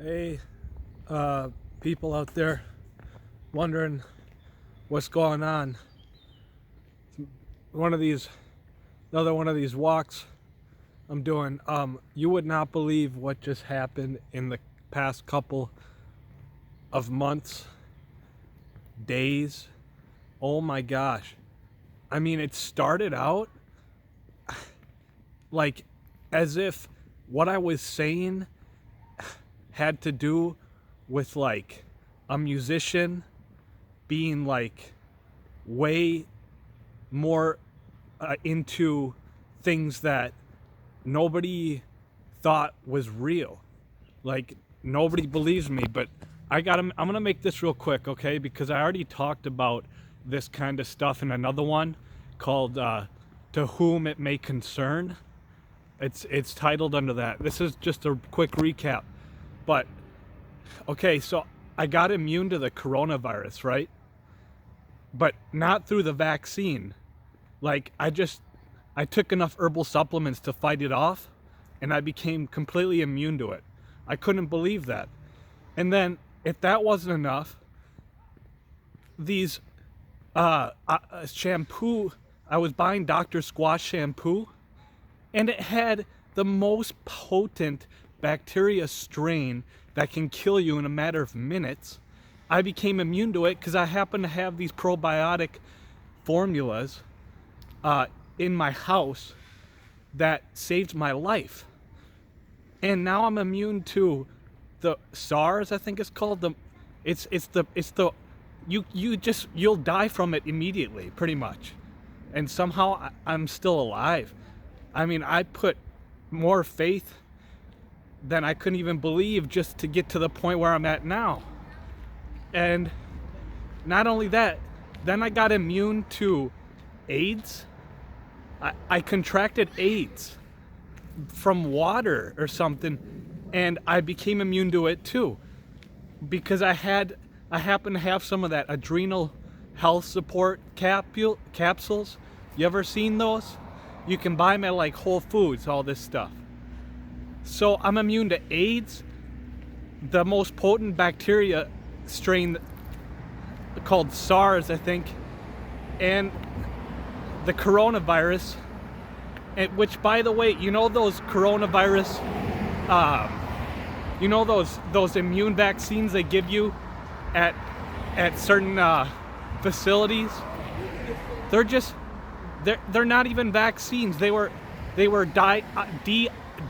Hey, people out there wondering what's going on. One of these, another one of these walks I'm doing. You would not believe what just happened in the past couple of months, days. Oh my gosh. I mean, it started out like as if what I was saying had to do with like a musician being like way more into things that nobody thought was real. Like nobody believes me, but I'm gonna make this real quick, okay? Because I already talked about this kind of stuff in another one called "To Whom It May Concern." It's titled under that. This is just a quick recap. But okay, so I got immune to the coronavirus, right? But not through the vaccine. Like I took enough herbal supplements to fight it off, and I became completely immune to it. I couldn't believe that. And then if that wasn't enough, these shampoo, I was buying Dr. Squash shampoo, and it had the most potent bacteria strain that can kill you in a matter of minutes. I became immune to it because I happen to have these probiotic formulas in my house that saved my life. And now I'm immune to the SARS, I think it's called. You'll die from it immediately, pretty much. And somehow I'm still alive. I mean, I put more faith than I couldn't even believe just to get to the point where I'm at now. And not only that, then I got immune to AIDS. I contracted AIDS from water or something, and I became immune to it too, because I happen to have some of that adrenal health support capsules. You ever seen those? You can buy them at like Whole Foods, all this stuff. So I'm immune to AIDS, the most potent bacteria strain called SARS, I think, and the coronavirus, and which, by the way, you know those coronavirus, you know those immune vaccines they give you at certain facilities. They're not even vaccines. They were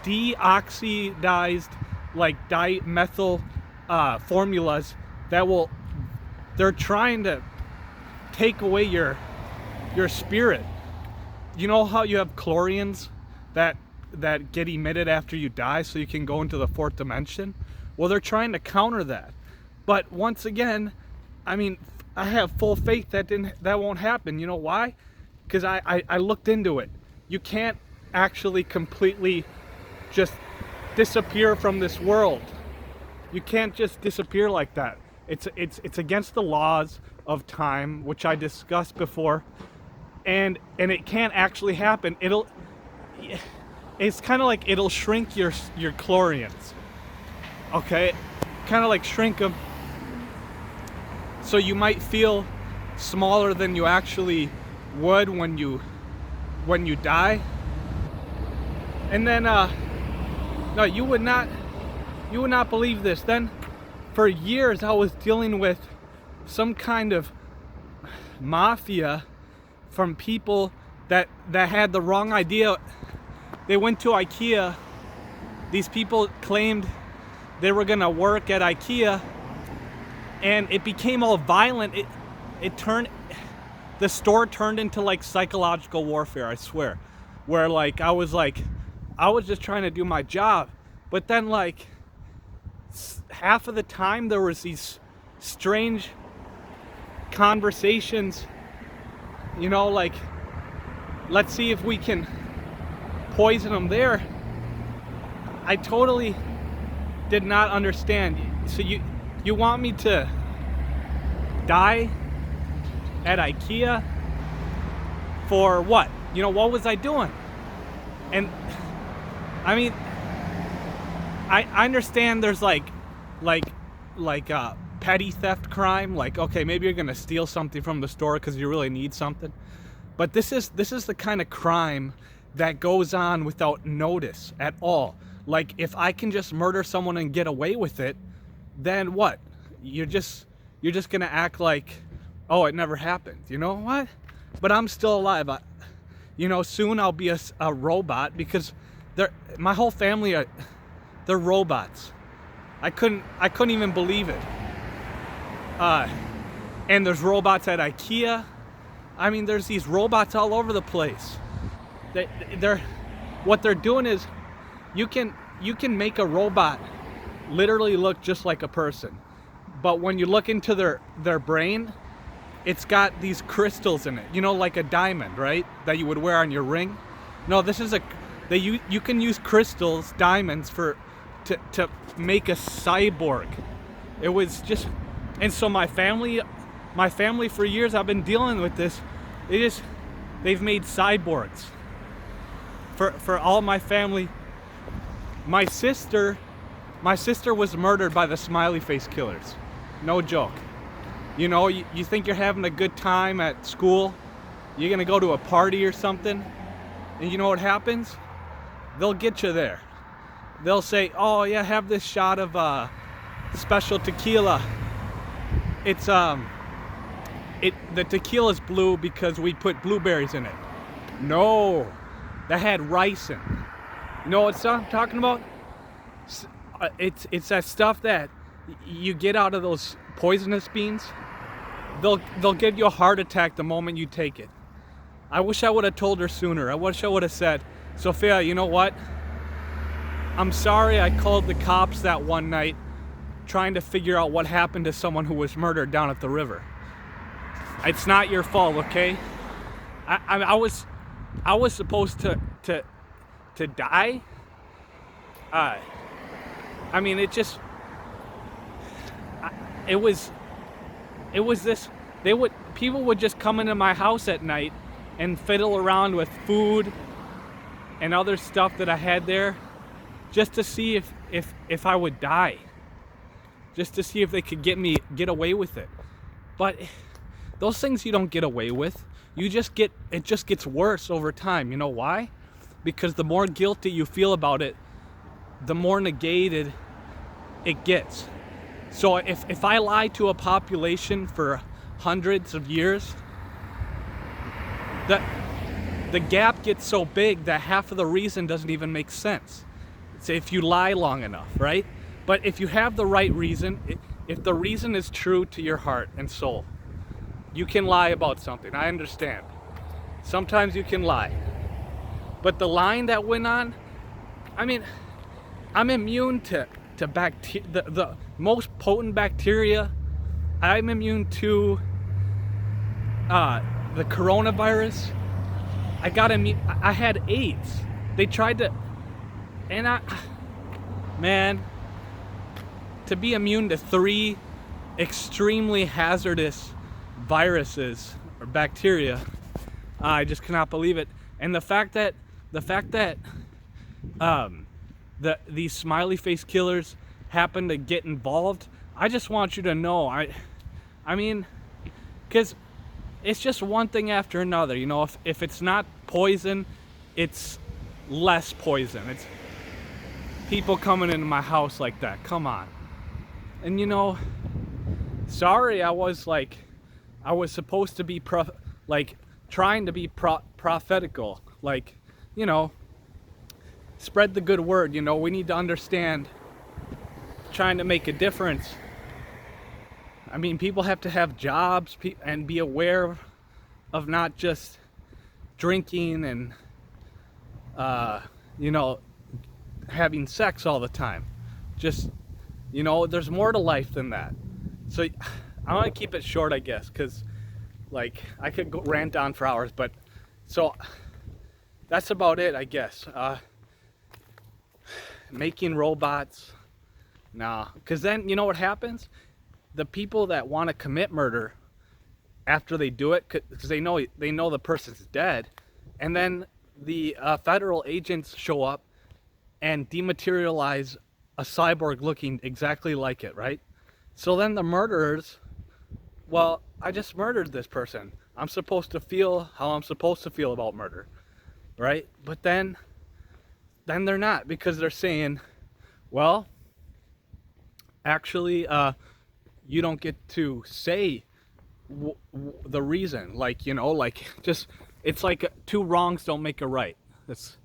deoxidized like dimethyl formulas they're trying to take away your spirit. You know how you have chlorians that get emitted after you die so you can go into the fourth dimension? Well, they're trying to counter that. But once again, I mean, I have full faith that won't happen. You know why? Because I looked into it. You can't actually completely just disappear from this world. You can't just disappear like that. It's against the laws of time, which I discussed before, and it can't actually happen. It's kind of like it'll shrink your chlorians. Okay, kind of like shrink them, so you might feel smaller than you actually would when you die. And then no, you would not believe this. Then for years I was dealing with some kind of mafia from people that had the wrong idea. They went to IKEA. These people claimed they were gonna work at IKEA, and it became all violent. The store turned into like psychological warfare, I swear. Where like I was just trying to do my job, but then like half of the time there was these strange conversations, you know, like, let's see if we can poison them there. I totally did not understand. So you want me to die at IKEA for what? You know, what was I doing? And I mean, I understand there's like like petty theft crime. Like, okay, maybe you're gonna steal something from the store because you really need something, but this is the kind of crime that goes on without notice at all. Like, if I can just murder someone and get away with it, then what? You're just gonna act like, oh, it never happened. You know what? But I'm still alive. Soon I'll be a robot, because my whole family they're robots. I couldn't even believe it. And there's robots at IKEA. I mean, there's these robots all over the place. What they're doing is, you can make a robot literally look just like a person, but when you look into their brain, it's got these crystals in it, like a diamond, right, that you would wear on your ring. No, this is you can use crystals, diamonds, to make a cyborg. It was just, and so my family for years, I've been dealing with this. They've made cyborgs for all my family. My sister was murdered by the smiley face killers. No joke. You think you're having a good time at school, you're gonna go to a party or something, and you know what happens? They'll get you there. They'll say, oh yeah, have this shot of special tequila. It's the tequila's blue because we put blueberries in it. No, that had rice in it. You know what I'm talking about? It's that stuff that you get out of those poisonous beans. They'll give you a heart attack the moment you take it. I wish I would have told her sooner. I wish I would have said, Sophia, you know what? I'm sorry I called the cops that one night trying to figure out what happened to someone who was murdered down at the river. It's not your fault, okay? I was supposed to die. I mean, it was this. People would just come into my house at night and fiddle around with food and other stuff that I had there, just to see if I would die, just to see if they could get away with it. But those things you don't get away with. It just gets worse over time. You know why? Because the more guilty you feel about it, the more negated it gets. So if I lie to a population for hundreds of years, the gap gets so big that half of the reason doesn't even make sense. It's if you lie long enough, right? But if you have the right reason, if the reason is true to your heart and soul, you can lie about something. I understand. Sometimes you can lie. But the lying that went on, I mean, I'm immune to the most potent bacteria. I'm immune to the coronavirus. I had AIDS. They tried to, and to be immune to 3 extremely hazardous viruses or bacteria, I just cannot believe it. And the fact that these smiley face killers happen to get involved, I just want you to know, I mean, because it's just one thing after another. If it's not poison, it's less poison. It's people coming into my house like that. Come on. And sorry, I was supposed to be trying to be prophetical, spread the good word. We need to understand, trying to make a difference. I mean, people have to have jobs and be aware of not just drinking and having sex all the time. Just there's more to life than that. So I want to keep it short, I guess, because I could go rant on for hours, but so that's about it, I guess. Making robots, nah, because then you know what happens? The people that want to commit murder after they do it, because they know the person's dead, and then the federal agents show up and dematerialize a cyborg looking exactly like it, right? So then the murderers, well, I just murdered this person. I'm supposed to feel how I'm supposed to feel about murder, right? But then they're not, because they're saying, well, actually, you don't get to say the reason. Like, you know, like, just, it's like two wrongs don't make a right. It's,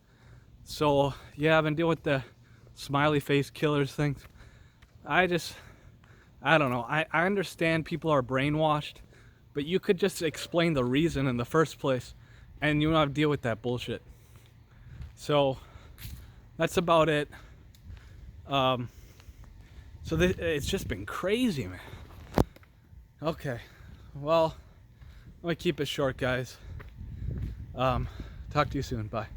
so, yeah, I've been dealing with the smiley face killers things. I don't know. I understand people are brainwashed, but you could just explain the reason in the first place, and you don't have to deal with that bullshit. So, that's about it. So it's just been crazy, man. Okay, well, let me keep it short, guys. Talk to you soon. Bye.